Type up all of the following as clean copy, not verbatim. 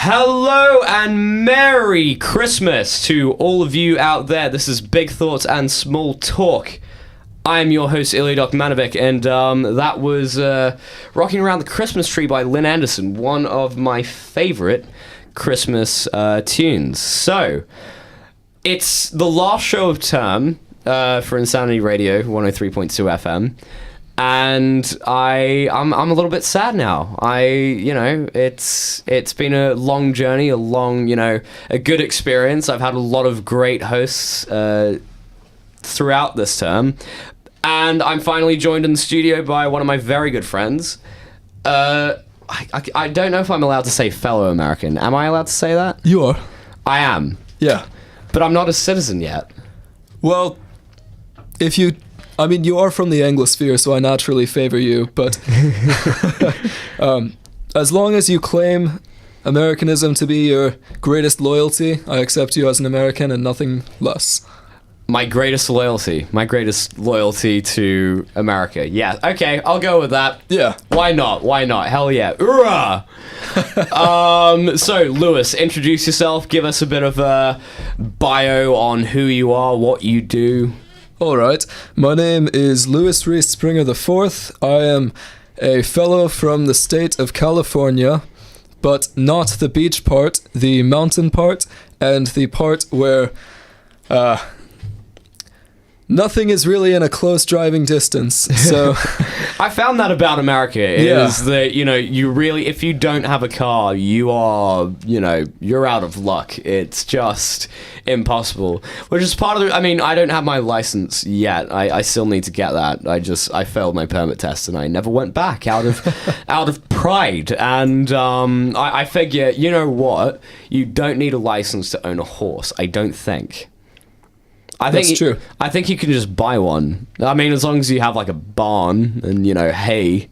Hello and Merry Christmas to all of you out there. This is Big Thoughts and Small Talk. I'm your host, Ilija Manovic, and that was Rocking Around the Christmas Tree by Lynn Anderson, one of my favorite Christmas tunes. So, it's the last show of term for Insanity Radio, 103.2 FM. And I'm a little bit sad now. It's been a long journey, a good experience. I've had a lot of great hosts throughout this term, and I'm finally joined in the studio by one of my very good friends. I don't know if I'm allowed to say fellow American. Am I allowed to say that? You are. I am. Yeah. But I'm not a citizen yet. Well, you are from the Anglosphere, so I naturally favor you, but as long as you claim Americanism to be your greatest loyalty, I accept you as an American and nothing less. My greatest loyalty to America. Yeah, okay, I'll go with that. Yeah. Why not? Hell yeah. Hoorah! So, Lewis, introduce yourself. Give us a bit of a bio on who you are, what you do. Alright, my name is Lewis Reese Springer IV. I am a fellow from the state of California, but not the beach part, the mountain part, and the part where nothing is really in a close driving distance. So I found that about America is that, you really, if you don't have a car, you are, you're out of luck. It's just impossible. Which is part of the, I don't have my license yet. I still need to get that. I failed my permit test and I never went back out of pride. And I figure, you know what? You don't need a license to own a horse. I don't think. That's true. I think you can just buy one. As long as you have like a barn and hay,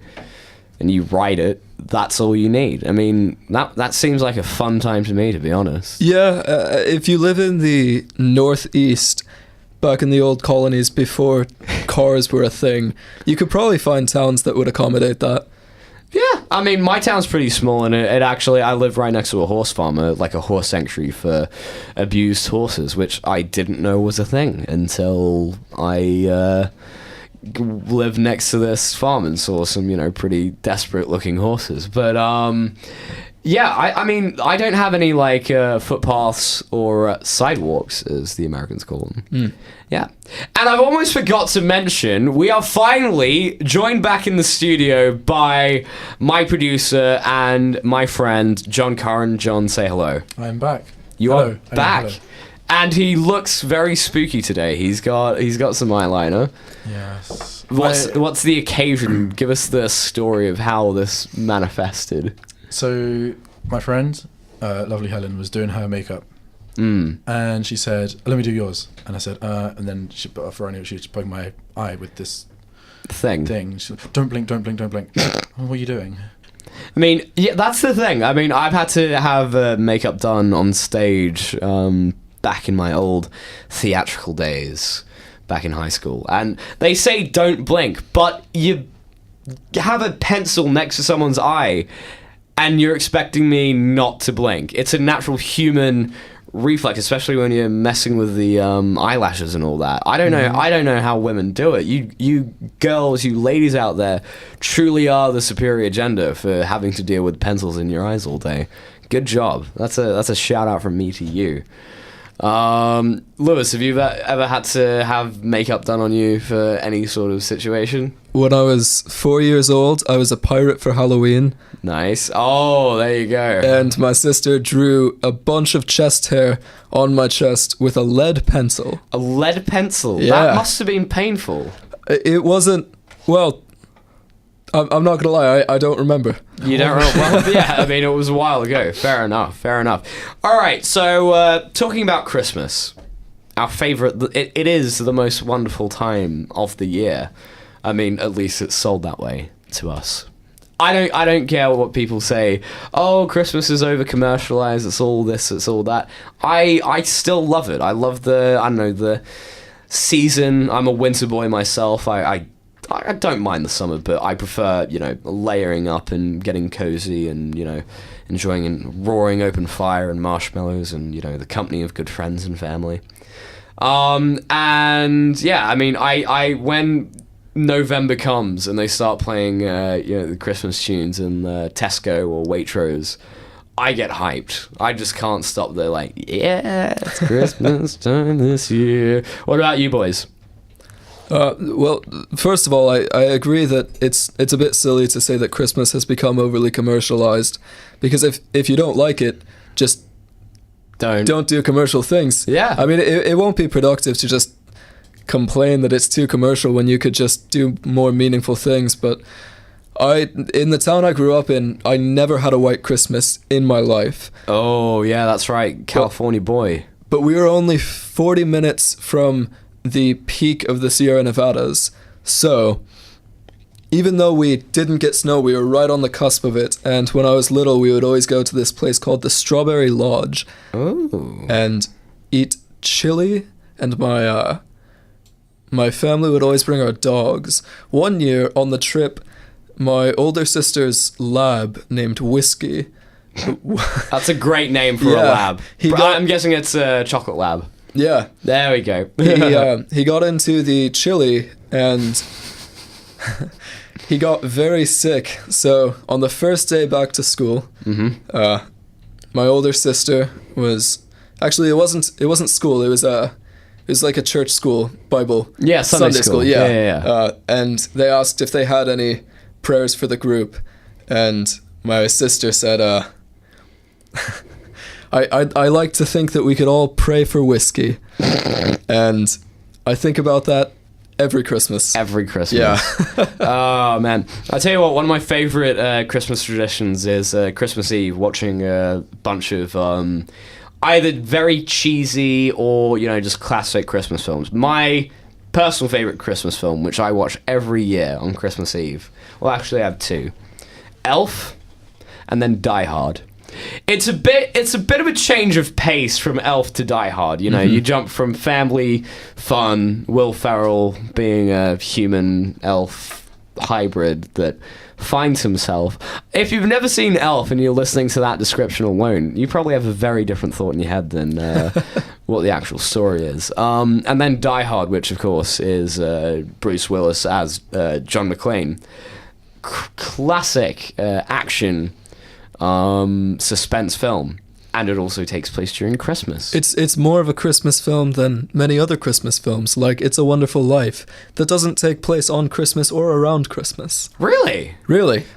and you ride it, that's all you need. That seems like a fun time to me, to be honest. Yeah, if you live in the Northeast, back in the old colonies before cars were a thing, you could probably find towns that would accommodate that. Yeah, my town's pretty small, and it actually, I live right next to a horse farm, like a horse sanctuary for abused horses, which I didn't know was a thing until I lived next to this farm and saw some, pretty desperate-looking horses. But, yeah, I don't have any, footpaths or sidewalks, as the Americans call them. Mm. Yeah. And I've almost forgot to mention, we are finally joined back in the studio by my producer and my friend, John Curran. John, say hello. I'm back. You hello. are back. Hello. And he looks very spooky today. He's got some eyeliner. Yes. What's the occasion? Give us the story of how this manifested. So, my friend, lovely Helen, was doing her makeup. And she said, "Let me do yours." And I said, and then she was poking my eye with this thing. She said, "Don't blink, don't blink, don't blink." Oh, what are you doing? Yeah, that's the thing. I've had to have makeup done on stage back in my old theatrical days, back in high school. And they say don't blink, but you have a pencil next to someone's eye, and you're expecting me not to blink. It's a natural human reflex, especially when you're messing with the eyelashes and all that. I don't know how women do it. You girls, you ladies out there, truly are the superior gender for having to deal with pencils in your eyes all day. Good job. That's a shout out from me to you. Lewis, have you ever had to have makeup done on you for any sort of situation? When I was 4 years old, I was a pirate for Halloween. Nice. Oh, there you go. And my sister drew a bunch of chest hair on my chest with a lead pencil. A lead pencil? Yeah. That must have been painful. It wasn't, well, I'm not gonna lie, I don't remember. You don't remember? Well, yeah, it was a while ago. Fair enough. All right, so talking about Christmas, our favourite, it is the most wonderful time of the year. At least it's sold that way to us. I don't care what people say. Oh, Christmas is over commercialized. It's all this. It's all that. I still love it. I love the season. I'm a winter boy myself. I I don't mind the summer, but I prefer, layering up and getting cozy and, enjoying and roaring open fire and marshmallows and, the company of good friends and family. And yeah, I mean, I when November comes and they start playing, the Christmas tunes in Tesco or Waitrose, I get hyped. I just can't stop. They're like, yeah, it's Christmas time this year. What about you boys? Well, first of all, I agree that it's a bit silly to say that Christmas has become overly commercialized, because if you don't like it, just don't do commercial things. Yeah. I mean, it won't be productive to just complain that it's too commercial when you could just do more meaningful things. But in the town I grew up in, I never had a white Christmas in my life. Oh, yeah, that's right. California boy. But we were only 40 minutes from the peak of the Sierra Nevadas. So, even though we didn't get snow, we were right on the cusp of it. And when I was little, we would always go to this place called the Strawberry Lodge. Oh. And eat chili. And my family would always bring our dogs. One year on the trip, my older sister's lab named Whiskey. That's a great name for a lab. I'm guessing it's a chocolate lab. Yeah. There we go. He got into the chili and he got very sick. So on the first day back to school, my older sister was actually it wasn't school. It was like a church school Bible. Yeah, Sunday school. Yeah. And they asked if they had any prayers for the group, and my sister said, I like to think that we could all pray for Whiskey. And I think about that every Christmas. Every Christmas. Yeah. Oh, man. I'll tell you what, one of my favourite Christmas traditions is Christmas Eve, watching a bunch of either very cheesy or, just classic Christmas films. My personal favourite Christmas film, which I watch every year on Christmas Eve, well, actually I have two. Elf and then Die Hard. It's a bit of a change of pace from Elf to Die Hard. You jump from family fun, Will Ferrell being a human elf hybrid that finds himself. If you've never seen Elf and you're listening to that description alone, you probably have a very different thought in your head than what the actual story is. And then Die Hard, which of course is Bruce Willis as John McClane. Classic action suspense film, and it also takes place during Christmas. It's more of a Christmas film than many other Christmas films, like It's a Wonderful Life, that doesn't take place on Christmas or around Christmas. Really?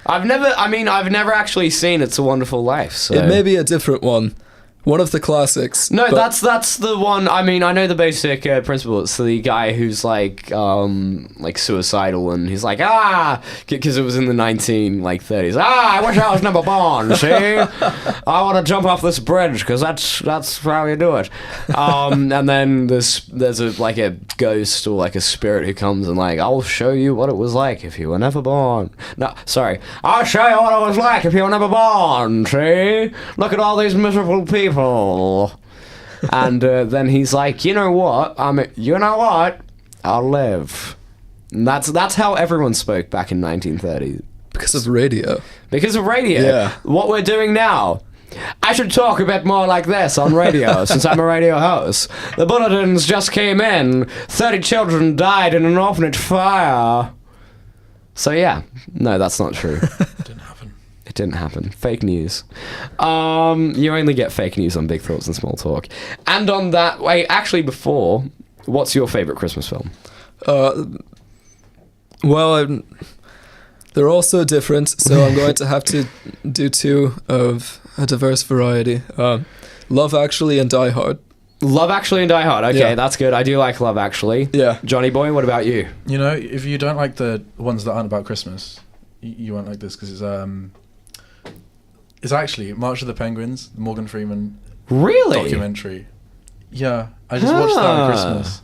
I've never actually seen It's a Wonderful Life, so it may be a different one. One of the classics. No, that's the one. I mean, I know the basic principle. It's the guy who's like suicidal, and he's like, because it was in the 1930s. I wish I was number Bond. See, I want to jump off this bridge because that's how you do it. And then there's a ghost or like a spirit who comes and like, I'll show you what it was like if you were never born. No, sorry, I'll show you what it was like if you were never born. See, look at all these miserable people. And then he's like, you know what? I'll live. And that's how everyone spoke back in 1930. Because of radio. Yeah. What we're doing now. I should talk a bit more like this on radio, since I'm a radio host. The bulletins just came in. 30 children died in an orphanage fire. So yeah, no, that's not true. It didn't happen. Fake news. You only get fake news on Big Thoughts and Small Talk. And on that, actually before, what's your favourite Christmas film? They're all so different, so I'm going to have to do two of a diverse variety. Love Actually and Die Hard. Love Actually and Die Hard. Okay, yeah. That's good. I do like Love Actually. Yeah. Johnny boy, what about you? If you don't like the ones that aren't about Christmas, you won't like this because it's actually March of the Penguins, the Morgan Freeman documentary. Yeah, I just watched that on Christmas.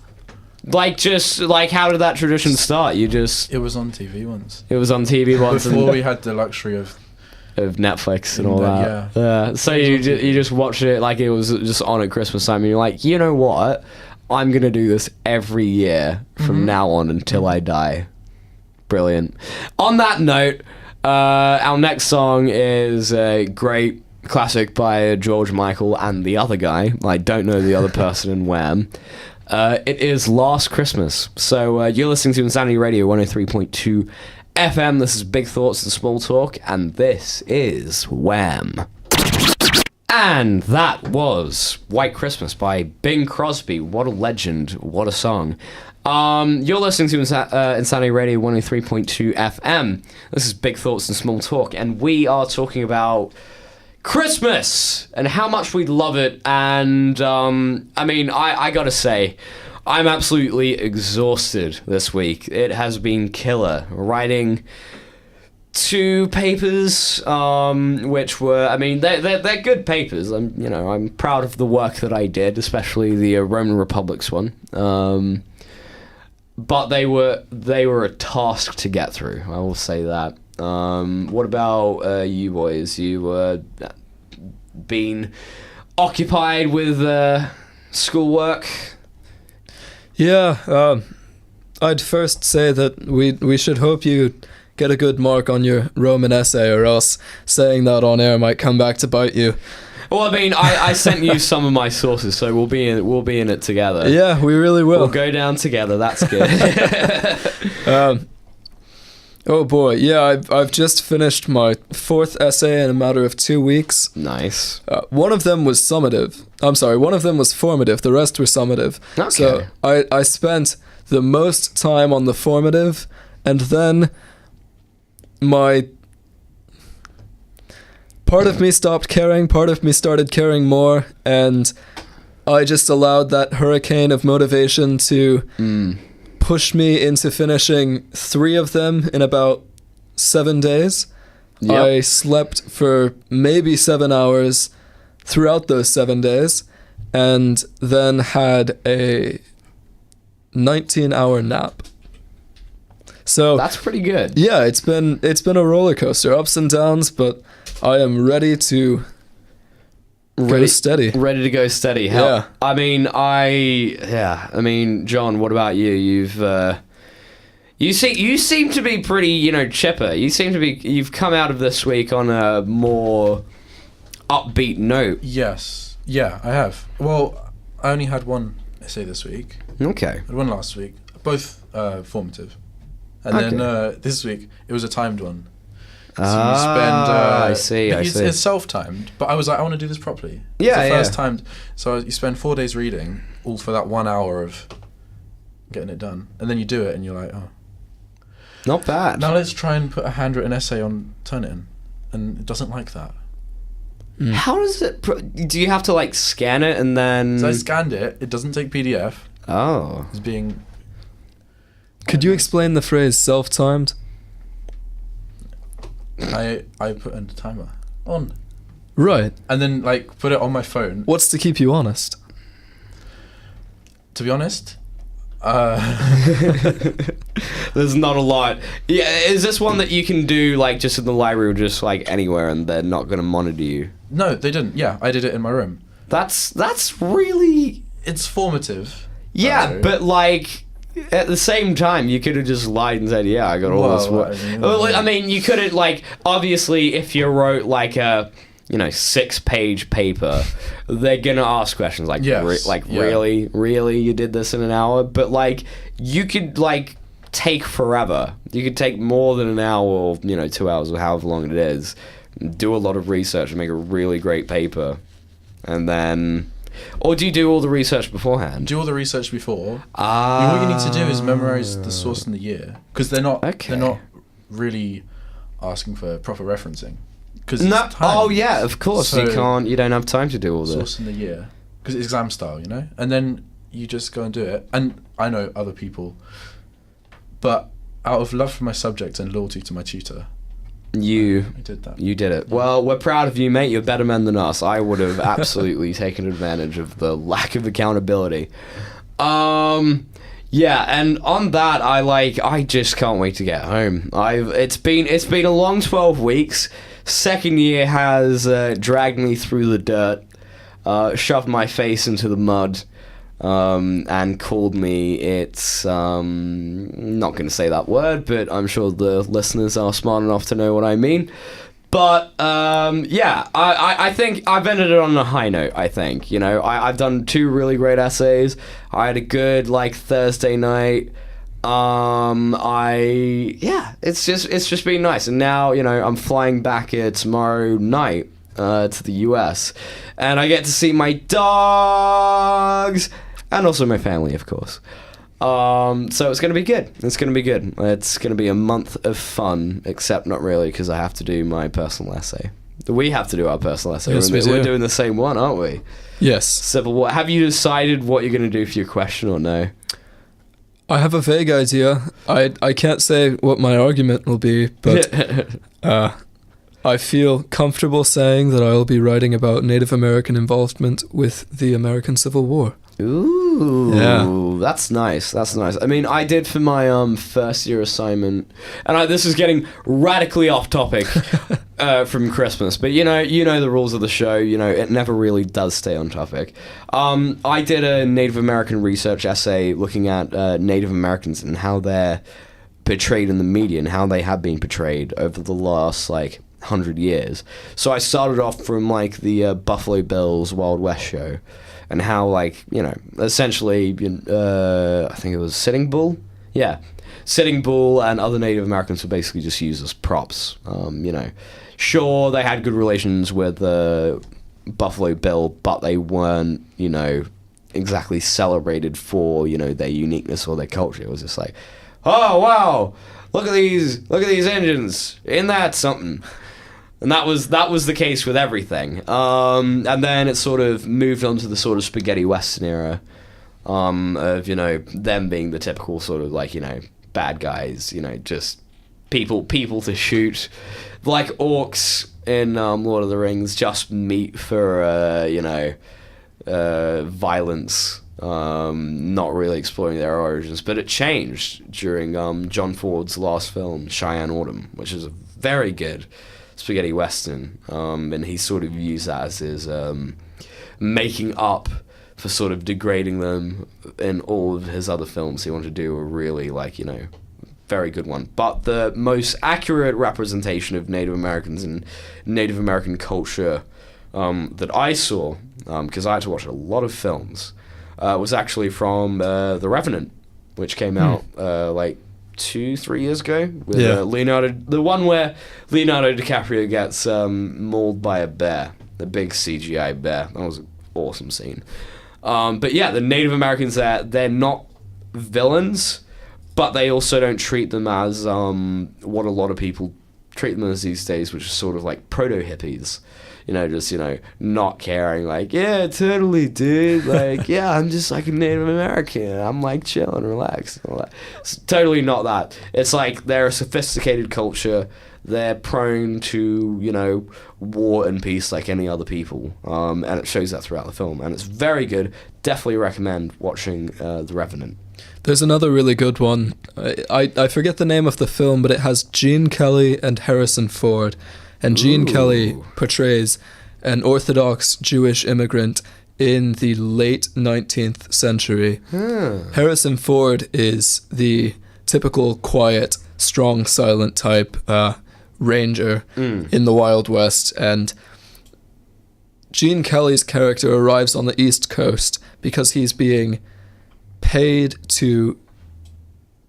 How did that tradition start? It was on TV once. It was on TV once before we had the luxury of Netflix and all that. Yeah. So you just watched it like it was just on at Christmas time, and you're like, you know what? I'm gonna do this every year from now on until I die. Brilliant. On that note, our next song is a great classic by George Michael and the other guy. I don't know the other person in Wham. It is Last Christmas. So you're listening to Insanity Radio 103.2 FM. This is Big Thoughts and Small Talk, and this is Wham. And that was White Christmas by Bing Crosby. What a legend. What a song. You're listening to Insanity Radio 103.2 FM. This is Big Thoughts and Small Talk, and we are talking about Christmas and how much we love it. And I gotta say, I'm absolutely exhausted this week. It has been killer. Writing 2 papers, which were, they're good papers. I'm proud of the work that I did, especially the Roman Republics one. But they were a task to get through. I will say that. What about you boys? You been occupied with schoolwork? Yeah, I'd first say that we should hope you get a good mark on your Roman essay, or else saying that on air might come back to bite you. Well, I sent you some of my sources, so we'll be in it together. Yeah, we really will. We'll go down together. That's good. Oh boy, yeah, I've just finished my 4th essay in a matter of 2 weeks. Nice. One of them was summative. One of them was formative. The rest were summative. Okay. So I spent the most time on the formative, and then part of me stopped caring, part of me started caring more, and I just allowed that hurricane of motivation to push me into finishing 3 of them in about 7 days. Yep. I slept for maybe 7 hours throughout those 7 days, and then had a 19-hour nap. So that's pretty good. Yeah, it's been a roller coaster, ups and downs, but I am ready to go steady. Ready to go steady. Hell, yeah. John, what about you? You seem to be pretty, chipper. You've come out of this week on a more upbeat note. Yes. Yeah, I have. Well, I only had one essay this week. Okay. I had one last week. Both formative. And then this week, it was a timed one. So you spend... I see. It's self-timed, but I was like, I want to do this properly. Yeah, it's the first timed. So you spend 4 days reading, all for that 1 hour of getting it done. And then you do it, and you're like, oh. Not bad. Now let's try and put a handwritten essay on Turnitin. And it doesn't like that. How does it... do you have to, scan it and then... So I scanned it. It doesn't take PDF. Oh. It's being... Could you explain the phrase self-timed? I put a timer on. Right. And then put it on my phone. What's to keep you honest? To be honest, there's not a lot. Yeah, is this one that you can do just in the library or just anywhere and they're not going to monitor you? No, they didn't. Yeah, I did it in my room. That's really... It's formative. Yeah, but at the same time, you could have just lied and said, "Yeah, I got all this work." You could have obviously, if you wrote a 6-page paper, they're gonna ask questions yes. really, you did this in an hour? But you could take forever. You could take more than an hour or 2 hours or however long it is. Do a lot of research and make a really great paper, and then. Or do you do all the research beforehand? Do all the research before. What you need to do is memorize the source and the year, because they're not really asking for proper referencing. Oh yeah, of course. So you don't have time to do all this. Source and the year, because it's exam style, and then you just go and do it. And I know other people, but out of love for my subject and loyalty to my tutor, I did that. You did it. Well, we're proud of you, mate. You're better men than us. I would have absolutely taken advantage of the lack of accountability. Yeah, and on that, I just can't wait to get home. It's been a long 12 weeks. Second year has dragged me through the dirt, shoved my face into the mud, and called me. It's not going to say that word, but I'm sure the listeners are smart enough to know what I mean. But I think I've ended it on a high note. I think I've done 2 really great essays. I had a good Thursday night. It's just been nice, and now I'm flying back tomorrow night to the US, and I get to see my dogs and also my family, of course. So it's gonna be good. It's gonna be a month of fun, except not really, because I have to do my personal essay. We have to do our personal essay. Yes, We're doing the same one, aren't we? Yes. So, have you decided what you're gonna do for your question or no? I have a vague idea. I can't say what my argument will be, but I feel comfortable saying that I'll be writing about Native American involvement with the American Civil War. Ooh, yeah, that's nice. I mean, I did for my first year assignment, and this is getting radically off topic from Christmas, but you know the rules of the show. It never really does stay on topic. I did a Native American research essay looking at Native Americans and how they're portrayed in the media and how they have been portrayed over the last 100 years. So I started off from the Buffalo Bills Wild West show. And how, essentially, I think it was Sitting Bull? Yeah. Sitting Bull and other Native Americans were basically just used as props. Sure, they had good relations with Buffalo Bill, but they weren't, exactly celebrated for, their uniqueness or their culture. It was just oh, wow, look at these engines. Isn't that something? And that was the case with everything. And then it sort of moved on to the sort of spaghetti western era of, them being the typical sort of bad guys, just people to shoot. Like orcs in Lord of the Rings, just meat for, violence, not really exploring their origins. But it changed during John Ford's last film, Cheyenne Autumn, which is a very good spaghetti western, and he sort of used that as his making up for sort of degrading them in all of his other films. He wanted to do a really very good one, but the most accurate representation of Native Americans and Native American culture that I saw, because I had to watch a lot of films, was actually from The Revenant, which came out 2-3 years ago with Leonardo, the one where Leonardo DiCaprio gets mauled by a bear, the big CGI bear. That was an awesome scene. But yeah, the Native Americans they're not villains, but they also don't treat them as what a lot of people treat them as these days, which is sort of like proto hippies. Just, not caring, yeah, totally, dude, yeah, I'm just a Native American, I'm chilling, relaxed, all that. It's totally not that. It's they're a sophisticated culture, they're prone to, war and peace like any other people, and it shows that throughout the film, and it's very good. Definitely recommend watching The Revenant. There's another really good one. I forget the name of the film, but it has Gene Kelly and Harrison Ford. And Gene Kelly portrays an Orthodox Jewish immigrant in the late 19th century. Harrison Ford is the typical quiet, strong, silent type ranger in the Wild West. And Gene Kelly's character arrives on the East Coast because he's being paid to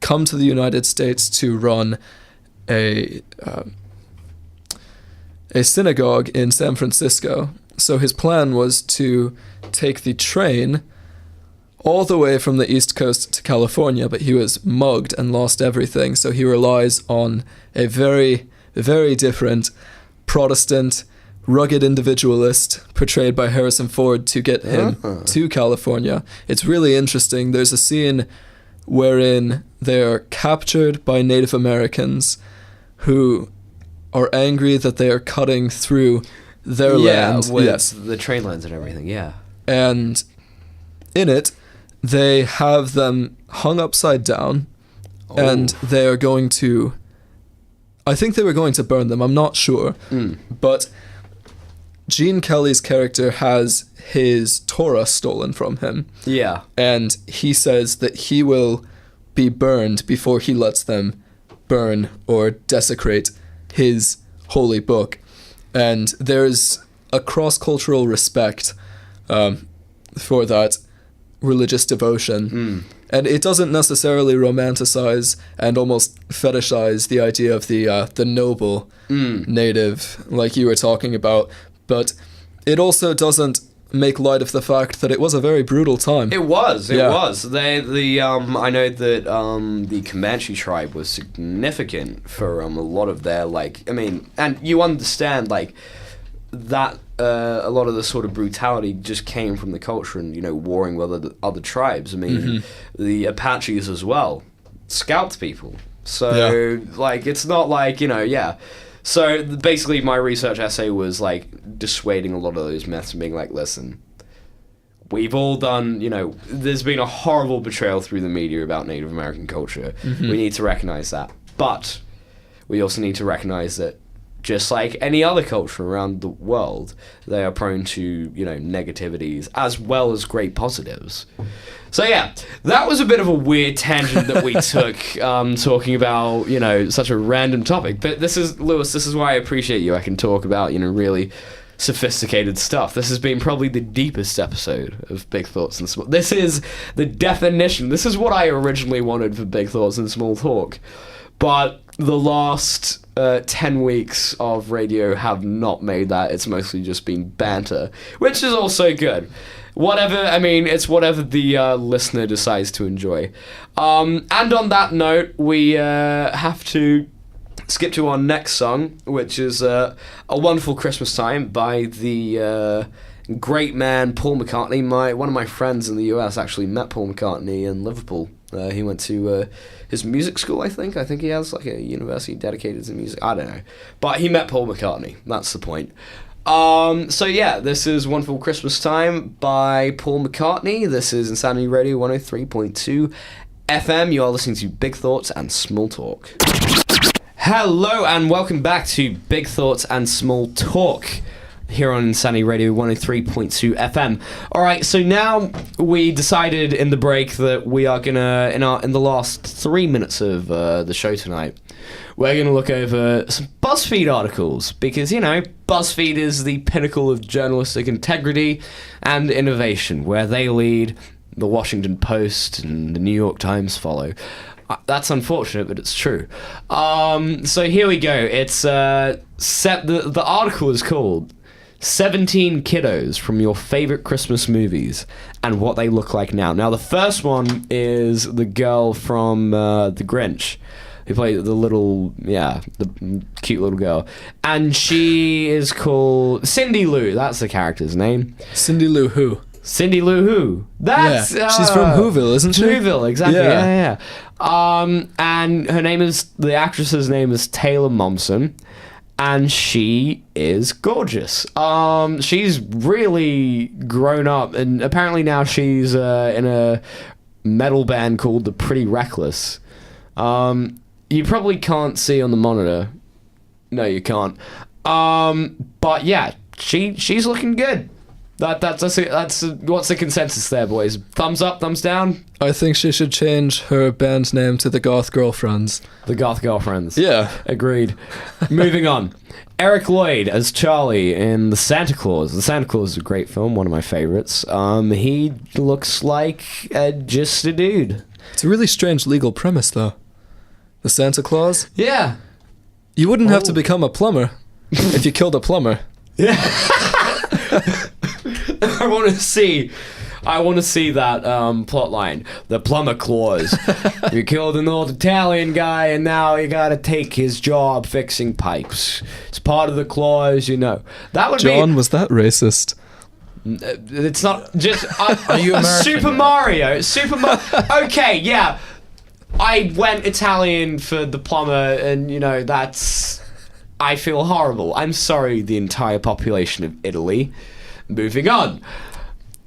come to the United States to run a synagogue in San Francisco. So his plan was to take the train all the way from the East Coast to California, but he was mugged and lost everything. So he relies on a very, very different Protestant, rugged individualist portrayed by Harrison Ford to get him to California. It's really interesting. There's a scene wherein they're captured by Native Americans who are angry that they are cutting through their land. With the train lines and everything, yeah. And in it, they have them hung upside down, and they are going to... I think they were going to burn them, I'm not sure. But Gene Kelly's character has his Torah stolen from him. Yeah. And he says that he will be burned before he lets them burn or desecrate his holy book. And there's a cross-cultural respect for that religious devotion. And it doesn't necessarily romanticize and almost fetishize the idea of the noble native, like you were talking about, but it also doesn't make light of the fact that it was a very brutal time. It was. I know that the Comanche tribe was significant for a lot of their, and you understand, that a lot of the sort of brutality just came from the culture and, warring with other tribes. I mean, the Apaches as well scalped people. So, it's not So, basically, my research essay was, dissuading a lot of those myths and being like, listen, we've all done, there's been a horrible betrayal through the media about Native American culture. We need to recognize that. But we also need to recognize that just like any other culture around the world, they are prone to, negativities as well as great positives. So yeah, that was a bit of a weird tangent that we took, talking about, such a random topic. But this is, Lewis, this is why I appreciate you. I can talk about, really sophisticated stuff. This has been probably the deepest episode of Big Thoughts and Small... This is the definition. This is what I originally wanted for Big Thoughts and Small Talk. But the last 10 weeks of radio have not made that. It's mostly just been banter, which is also good. It's whatever the listener decides to enjoy. And on that note, we have to skip to our next song, which is A Wonderful Christmas Time by the great man Paul McCartney. One of my friends in the US actually met Paul McCartney in Liverpool. He went to his music school, I think. I think he has a university dedicated to music. I don't know. But he met Paul McCartney. That's the point. So yeah, this is Wonderful Christmas Time by Paul McCartney. This is Insanity Radio 103.2 FM. You are listening to Big Thoughts and Small Talk. Hello and welcome back to Big Thoughts and Small Talk here on Insanity Radio 103.2 FM. Alright, so now we decided in the break that we are gonna, in the last 3 minutes of the show tonight, we're gonna look over some Buzzfeed articles, because, Buzzfeed is the pinnacle of journalistic integrity and innovation, where they lead, the Washington Post and the New York Times follow. That's unfortunate, but it's true. So here we go. It's the article is called 17 Kiddos from Your Favorite Christmas Movies and What They Look Like Now. Now, the first one is the girl from The Grinch, who played the cute little girl. And she is called Cindy Lou. That's the character's name. Cindy Lou who? Cindy Lou Who. That's she's from Whoville, isn't she? Whoville, exactly. Yeah. And the actress's name is Taylor Momsen. And she is gorgeous. She's really grown up, and apparently now she's in a metal band called The Pretty Reckless. You probably can't see on the monitor. No, you can't. But yeah, she's looking good. That's what's the consensus there, boys? Thumbs up, thumbs down? I think she should change her band name to the Goth Girlfriends. The Goth Girlfriends. Yeah. Agreed. Moving on. Eric Lloyd as Charlie in The Santa Claus. The Santa Claus is a great film, one of my favorites. He looks like just a dude. It's a really strange legal premise, though. The Santa Claus? Yeah. You wouldn't have to become a plumber if you killed a plumber. Yeah. I want to see that plot line. The plumber clause. You killed an old Italian guy, and now you got to take his job fixing pipes. It's part of the clause, That would John, was that racist? It's not just. Are you American? Super Mario. Okay, yeah. I went Italian for the plumber, and that's. I feel horrible. I'm sorry, the entire population of Italy. Moving on.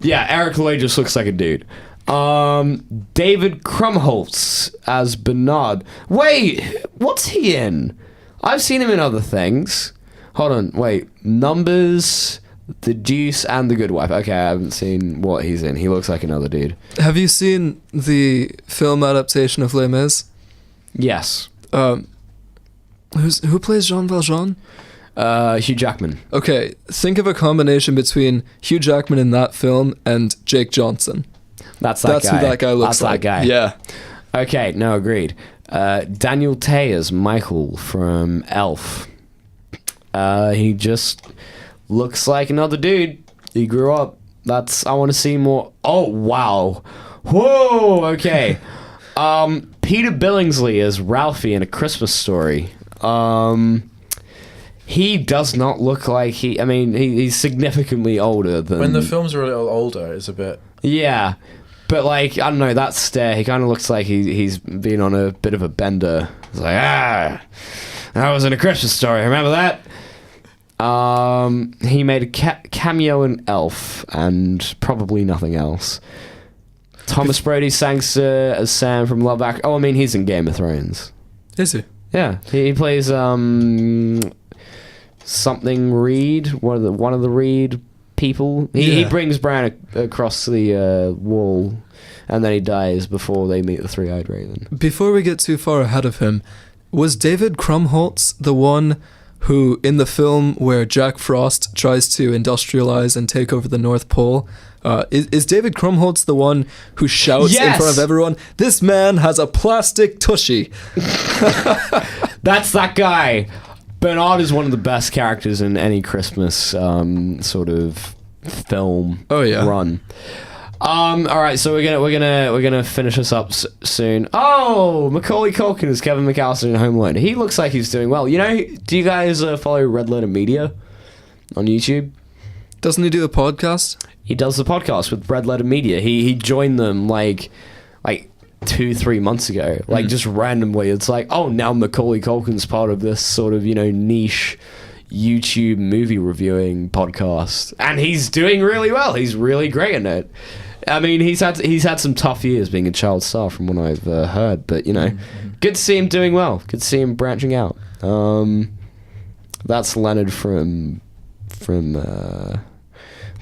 Yeah, Eric Lloyd just looks like a dude. David Krumholtz as Bernard. Wait, what's he in? I've seen him in other things. Hold on, wait. Numbers, The Deuce and The Good Wife. Okay, I haven't seen what he's in. He looks like another dude. Have you seen the film adaptation of Les Mis? Yes. Who plays Jean Valjean? Hugh Jackman. Okay, think of a combination between Hugh Jackman in that film and Jake Johnson. That's who that guy looks like. That guy. Yeah. Okay, no, agreed. Daniel Tay as Michael from Elf. He just looks like another dude. He grew up. I want to see more. Oh, wow. Whoa, okay. Peter Billingsley as Ralphie in A Christmas Story. He does not look like he's significantly older than... When the films are a little older, it's a bit... Yeah. But, like, I don't know, that stare, he kind of looks like he's been on a bit of a bender. It's like, that was in A Christmas Story, remember that? He made a cameo in Elf, and probably nothing else. Thomas Brody sang as Sam from Love Actually. Oh, I mean, he's in Game of Thrones. Is he? Yeah, he plays something Reed, one of the Reed people. He brings Bran across the wall, and then he dies before they meet the Three-Eyed Raven. Before we get too far ahead of him, was David Krumholtz the one who, in the film where Jack Frost tries to industrialize and take over the North Pole, is David Krumholtz the one who shouts in front of everyone, "This man has a plastic tushy"? That's that guy. Bernard is one of the best characters in any Christmas sort of film run. All right, so we're gonna finish this up soon. Oh, Macaulay Culkin is Kevin McAllister in Home Alone. He looks like he's doing well. You know, do you guys follow Red Letter Media on YouTube? Doesn't he do a podcast? He does the podcast with Red Letter Media. He joined them like 2-3 months ago, just randomly. It's like, oh, now Macaulay Culkin's part of this sort of niche YouTube movie reviewing podcast, and he's doing really well. He's really great in it. I mean, he's had some tough years being a child star, from what I've heard, but good to see him doing well. Good to see him branching out. That's Leonard from The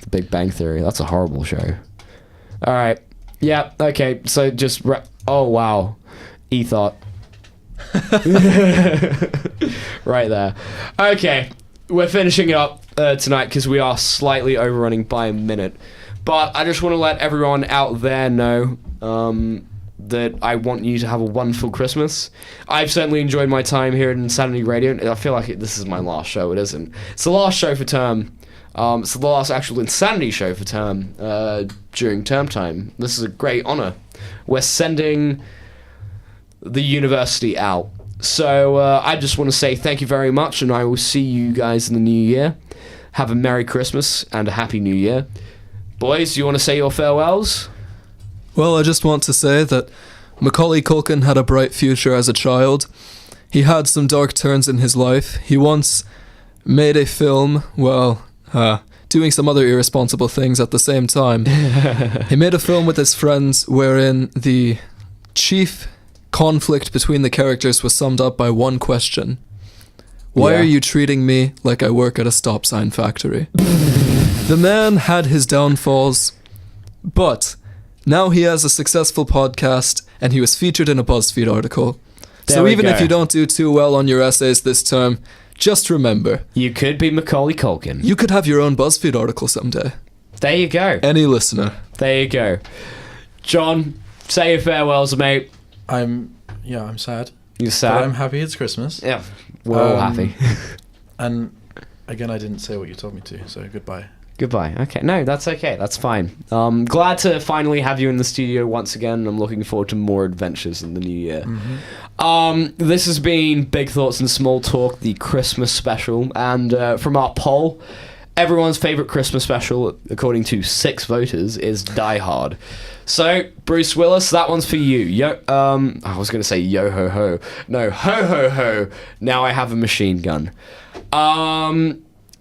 Big Bang Theory. That's a horrible show. All right, yeah, okay. So just oh wow, E-Thought. Right there. Okay, we're finishing it up tonight because we are slightly overrunning by a minute. But I just want to let everyone out there know that I want you to have a wonderful Christmas. I've certainly enjoyed my time here at Insanity Radio. I feel like this is my last show. It isn't. It's the last show for term. It's the last actual Insanity show for term during term time. This is a great honor. We're sending the university out. So I just want to say thank you very much, and I will see you guys in the new year. Have a Merry Christmas and a Happy New Year. Boys, do you want to say your farewells? Well, I just want to say that Macaulay Culkin had a bright future as a child. He had some dark turns in his life. He once made a film, doing some other irresponsible things at the same time. He made a film with his friends wherein the chief conflict between the characters was summed up by one question. Why are you treating me like I work at a stop sign factory? The man had his downfalls, but now he has a successful podcast and he was featured in a Buzzfeed article. So even if you don't do too well on your essays this term, just remember, you could be Macaulay Culkin. You could have your own Buzzfeed article someday. There you go. Any listener. There you go. John, say your farewells, mate. I'm sad. You're sad? But I'm happy it's Christmas. Yeah, we're all happy. And again, I didn't say what you told me to, so goodbye. Goodbye. Okay, no, that's okay. That's fine. Glad to finally have you in the studio once again. I'm looking forward to more adventures in the new year. Mm-hmm. This has been Big Thoughts and Small Talk, the Christmas special, and from our poll, everyone's favorite Christmas special, according to 6 voters, is Die Hard. So, Bruce Willis, that one's for you. I was going to say yo ho ho. No, ho ho ho. Now I have a machine gun. All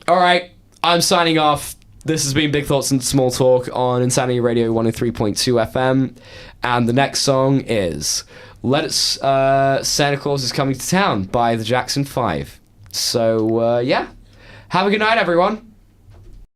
right, I'm signing off. This has been Big Thoughts and Small Talk on Insanity Radio 103.2 FM. And the next song is Santa Claus is Coming to Town by the Jackson 5. So, have a good night, everyone.